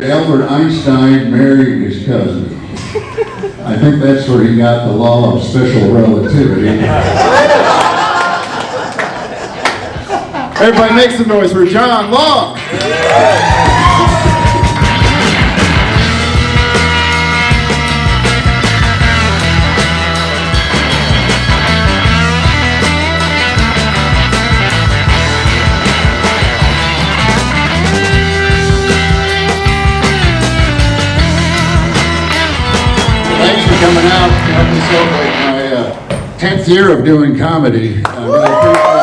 Albert Einstein married his cousin. I think that's where he got the law of special relativity. Everybody make some noise for John Long. Thanks for coming out to help me celebrate my 10th year of doing comedy. I really appreciate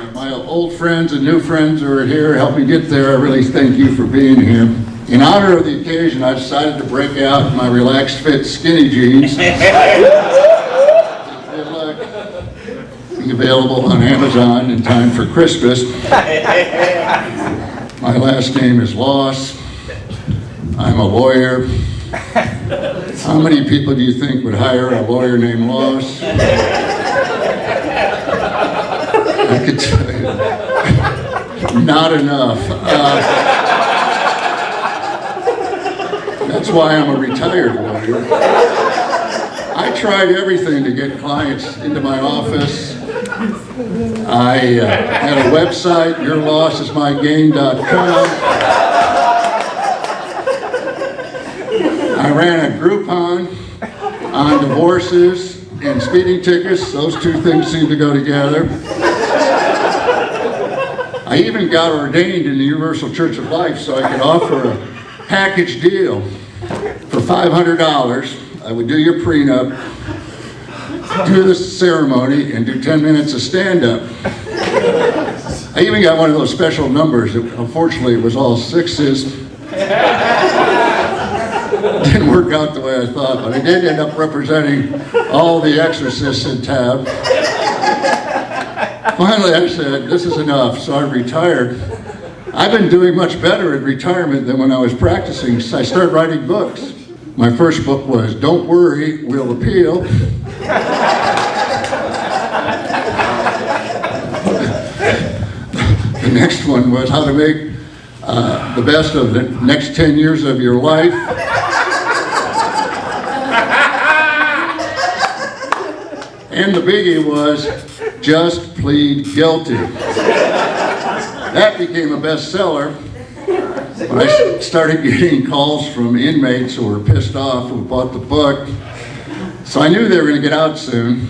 it. My old friends and new friends who are here helped me get there. I really thank you for being here. In honor of the occasion, I decided to break out my relaxed fit skinny jeans. Good luck. Being available on Amazon in time for Christmas. My last name is Loss. I'm a lawyer. How many people do you think would hire a lawyer named Loss? I could tell you, not enough. That's why I'm a retired lawyer. I tried everything to get clients into my office. I had a website, yourlossismygain.com. I ran a Groupon on divorces and speeding tickets. Those two things seem to go together. I even got ordained in the Universal Church of Life so I could offer a package deal. For $500, I would do your prenup, do the ceremony, and do 10 minutes of stand-up. I even got one of those special numbers. Unfortunately, it was all sixes. Didn't work out the way I thought, but I did end up representing all the exorcists in town. Finally, I said, this is enough, so I retired. I've been doing much better in retirement than when I was practicing, so I started writing books. My first book was Don't Worry, We'll Appeal. The next one was How to Make the Best of the Next 10 Years of Your Life. And the biggie was Just Plead Guilty. That became a bestseller. But I started getting calls from inmates who were pissed off who bought the book. So I knew they were going to get out soon.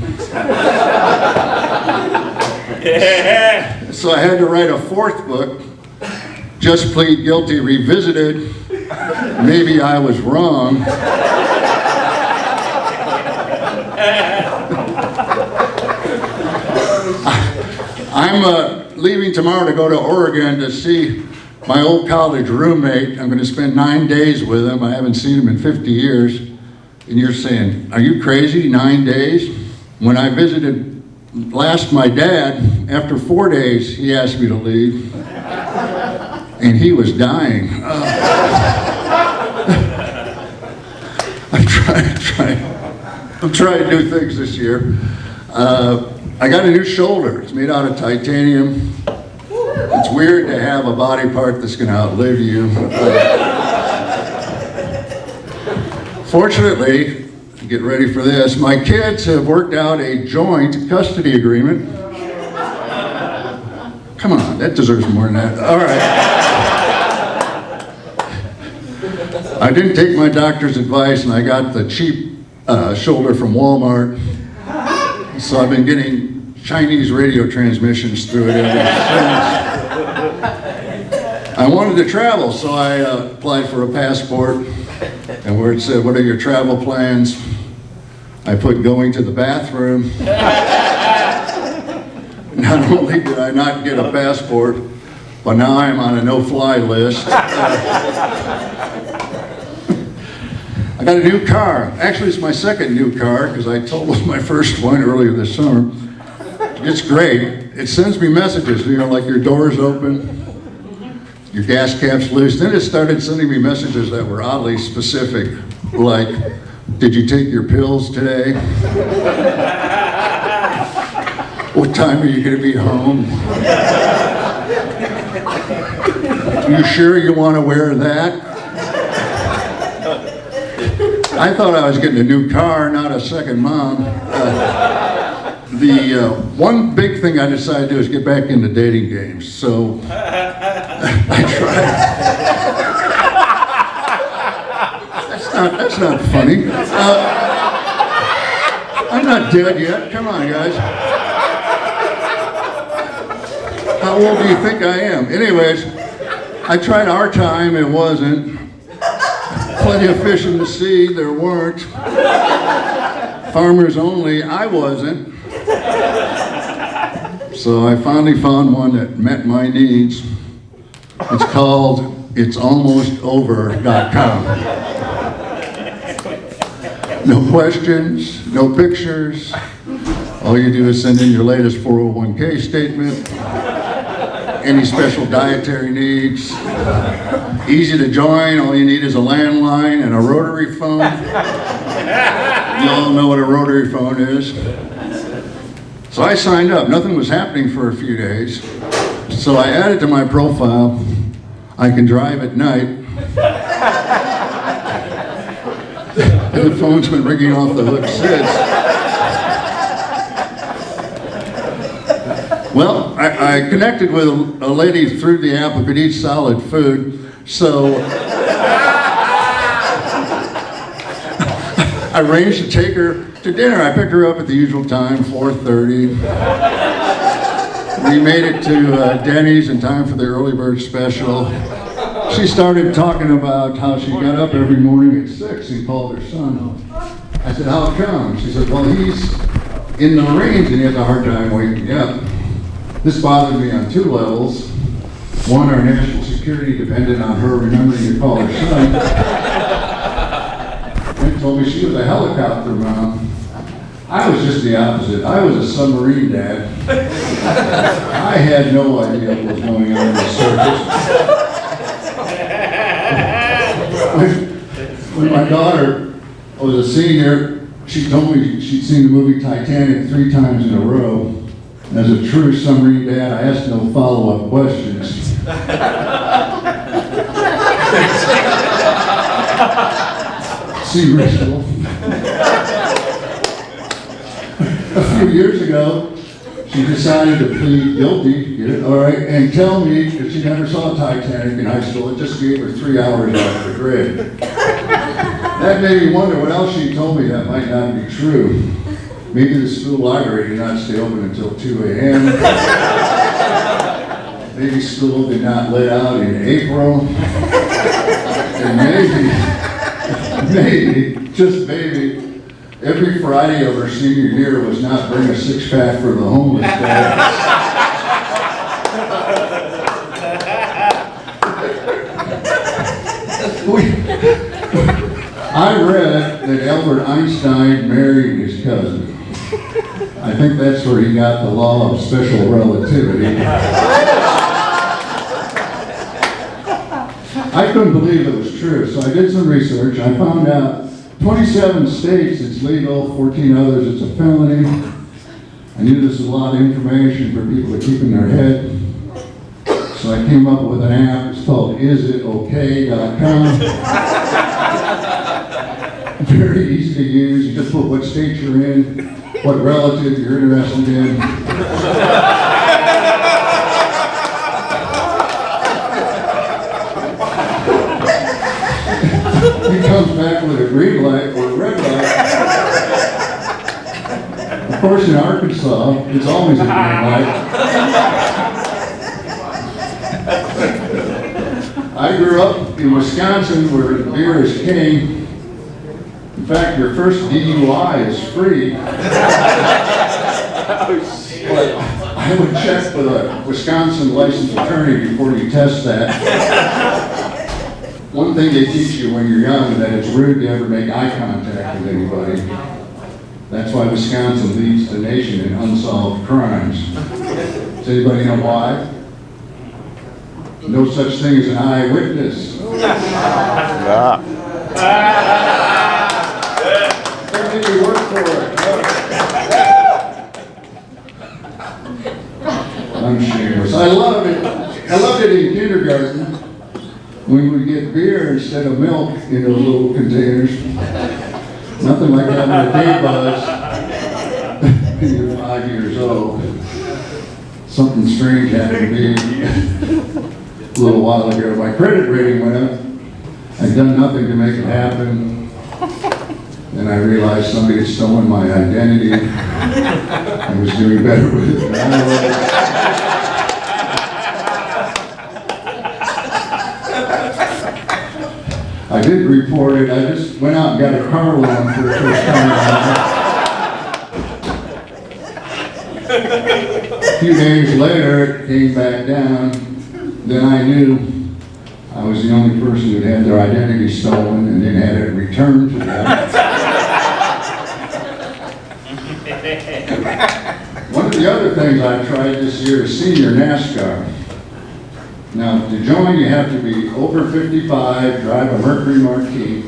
So I had to write a fourth book, Just Plead Guilty Revisited. Maybe I was wrong. I'm leaving tomorrow to go to Oregon to see my old college roommate. I'm going to spend 9 days with him. I haven't seen him in 50 years. And you're saying, are you crazy, 9 days? When I visited last my dad, after 4 days, he asked me to leave. And he was dying. I'm trying new things this year. I got a new shoulder. It's made out of titanium. It's weird to have a body part that's going to outlive you. Fortunately, get ready for this, my kids have worked out a joint custody agreement. Come on, that deserves more than that. All right. I didn't take my doctor's advice and I got the cheap shoulder from Walmart. So I've been getting Chinese radio transmissions through it ever since. I wanted to travel, so I applied for a passport, and where it said, what are your travel plans? I put going to the bathroom. Not only did I not get a passport, but now I'm on a no-fly list. I got a new car. Actually, it's my second new car, because I totaled my first one earlier this summer. It's great. It sends me messages, like your door's open, your gas cap's loose. Then it started sending me messages that were oddly specific, like, did you take your pills today? What time are you going to be home? You sure you want to wear that? I thought I was getting a new car, not a second mom. The one big thing I decided to do is get back into dating games. So I tried. That's not funny. I'm not dead yet. Come on, guys. How old do you think I am? Anyways, I tried our time. It wasn't. Plenty of fish in the sea. There weren't. Farmers only. I wasn't. So I finally found one that met my needs. It's called it'salmostover.com. No questions, no pictures. All you do is send in your latest 401k statement, any special dietary needs. Easy to join, all you need is a landline and a rotary phone. You all know what a rotary phone is. So I signed up. Nothing was happening for a few days. So I added to my profile, I can drive at night. And the phone's been ringing off the hook since. Well, I connected with a lady through the app who could eat solid food, so I arranged to take her to dinner. I picked her up at the usual time, 4:30. We made it to Denny's in time for the early bird special. She started talking about how she got up every morning at 6 and called her son. I said, how come? She said, well, he's in the Marines and he has a hard time waking up. This bothered me on two levels. One, our national security depended on her remembering to call her son. And told me she was a helicopter mom. I was just the opposite. I was a submarine dad. I had no idea what was going on in the surface. When my daughter was a senior, she told me she'd seen the movie Titanic 3 times in a row. And as a true submarine dad, I asked no follow-up questions. See ritual. A few years ago, she decided to plead guilty, get it, all right, and tell me that she never saw Titanic in high school. It just gave her 3 hours off the grade. That made me wonder what else she told me that might not be true. Maybe the school library did not stay open until 2 a.m. Maybe school did not let out in April. And maybe, just maybe, every Friday of her senior year was not bring a 6-pack for the homeless day. I read that Albert Einstein married his cousin. I think that's where he got the law of special relativity. I couldn't believe it was true, so I did some research. I found out 27 states it's legal, 14 others it's a felony. I knew this was a lot of information for people to keep in their head. So I came up with an app. It's called isitokay.com. Very easy to use. You just put what state you're in, what relative you're interested in. He comes back with a green light or a red light. Of course, in Arkansas, it's always a green light. I grew up in Wisconsin where beer is king. In fact, your first DUI is free. But I would check with a Wisconsin licensed attorney before you test that. One thing they teach you when you're young is that it's rude to ever make eye contact with anybody. That's why Wisconsin leads the nation in unsolved crimes. Does anybody know why? No such thing as an eyewitness. You work for it. I'm shameless. I loved it in kindergarten. when we get beer instead of milk in those little containers. Nothing like having a day buzz when you're 5 years old. Something strange happened to me a little while ago. My credit rating went up. I'd done nothing to make it happen. Then I realized somebody had stolen my identity and was doing better with it than I was. I did report it. I just went out and got a car loan for the first time. A few days later, it came back down. Then I knew I was the only person who'd had their identity stolen and then had it returned to them. One of the other things I tried this year is senior NASCAR. Now, to join, you have to be over 55, drive a Mercury Marquis,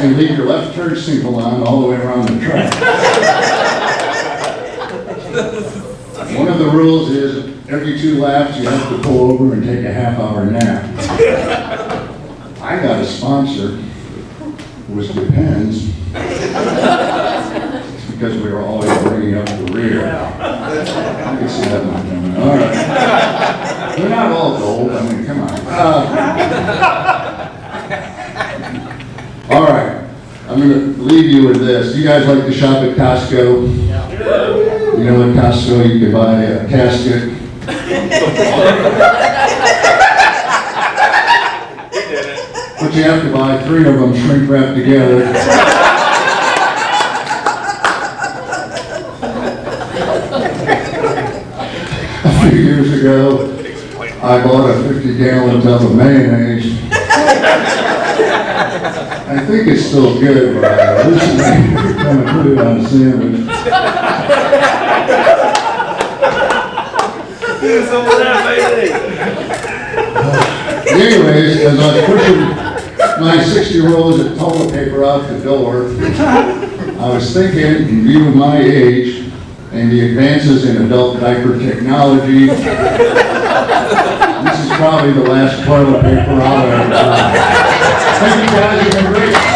and leave your left turn signal on all the way around the track. One of the rules is every 2 laps you have to pull over and take a half-hour nap. I got a sponsor, it was Depends, because we were always bringing up the rear. I can see that one coming. All right. They're not all gold. I mean, come on. All right. I'm going to leave you with this. You guys like to shop at Costco? You know, at Costco you can buy a casket. But you have to buy 3 of them shrink wrapped together. A few years ago, I bought a 50-gallon tub of mayonnaise. I think it's still good, but I recently kind of put it on a sandwich. Anyways, as I was pushing my 60 rolls of toilet paper out the door, I was thinking, in view of my age and the advances in adult diaper technology, this is probably the last toilet paper I'll ever buy. Thank you guys, you've been great.